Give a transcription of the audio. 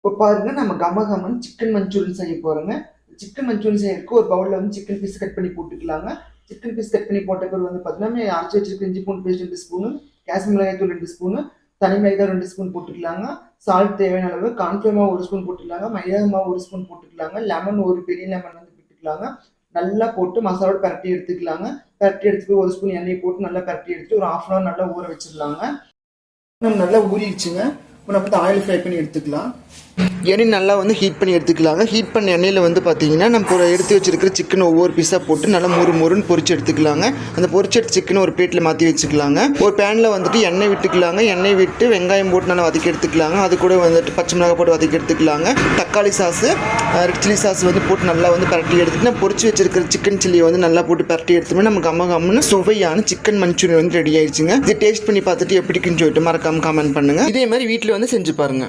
இப்போ பாருங்க நம்ம கம கமன்னு சிக்கன் மஞ்சூரியன் செய்ய போகிறோங்க. சிக்கன் மஞ்சூரியன் செய்யறதுக்கு ஒரு பவுலில் வந்து சிக்கன் பீஸ் கட் பண்ணி போட்டுக்கலாங்க. சிக்கன் பீஸ் கட் பண்ணி போட்ட பிறகு வந்து பார்த்தீங்கன்னா அரைச்சி வச்சிருக்க இஞ்சி பூண்டு பேஸ்ட் 2 ஸ்பூனு, காஷ்மீர் மிளகாய் தூள் 2 ஸ்பூனு, தனி மிளகாய் 2 ஸ்பூன் போட்டுக்கலாங்க. சால்ட் தேவையான அளவு, கார்ன்ஃப்ளவர் மாவு 1 ஸ்பூன் போட்டுக்கலாங்க. மைதா மாவு 1 ஸ்பூன் போட்டுக்கலாங்க. லெமன் ஒரு பெரிய லெமன் வந்து விட்டுக்கலாங்க. நல்லா போட்டு மசாலோட பரட்டி எடுத்துக்கலாங்க. பரட்டி எடுத்துட்டு 1 ஸ்பூன் எண்ணெய் போட்டு நல்லா பரட்டி எடுத்துட்டு ஒரு 1/2 அன் ஹவர் நல்லா ஊற வச்சிடலாங்க. நம்ம நல்லா ஊறிடுச்சுங்க. இப்போ நம்ம வந்து ஆயில் ஃப்ரை பண்ணி எடுத்துக்கலாம். எண்ணெய் நல்லா வந்து ஹீட் பண்ணி எடுத்துக்கலாங்க. ஹீட் பண்ண எண்ணெயில் வந்து பார்த்தீங்கன்னா நம்ம எடுத்து வச்சிருக்கிற சிக்கன் ஒவ்வொரு பீஸாக போட்டு நல்லா முறுன்னு பொரிச்சு எடுத்துக்கலாங்க. அந்த பொரிச்ச சிக்கன் ஒரு பிளேட்டில் மாற்றி வச்சுக்கலாங்க. ஒரு பேனில் வந்துட்டு எண்ணெய் விட்டுக்கலாங்க. எண்ணெய் விட்டு வெங்காயம் போட்டு நல்லா வதக்கி எடுத்துக்கலாங்க. அது கூட வந்துட்டு பச்சை மிளகாய் போட்டு வதக்கி எடுத்துக்கலாங்க. தக்காளி சாஸு, ரெட் சில்லி சாஸ் வந்து போட்டு நல்லா வந்து பரட்டி எடுத்துட்டு நம்ம பொரிச்சு வச்சிருக்கிற சிக்கன் சில்லியை வந்து நல்லா போட்டு பரட்டி எடுத்துமே நம்ம கம்மன்னு சுவையான சிக்கன் மஞ்சூரியன் வந்து ரெடி ஆயிடுச்சுங்க. இது டேஸ்ட் பண்ணி பார்த்துட்டு எப்படிக்குன்னு சொல்லிட்டு மறக்காம கமெண்ட் பண்ணுங்க. இதே மாதிரி வீட்டில் வந்து செஞ்சு பாருங்க.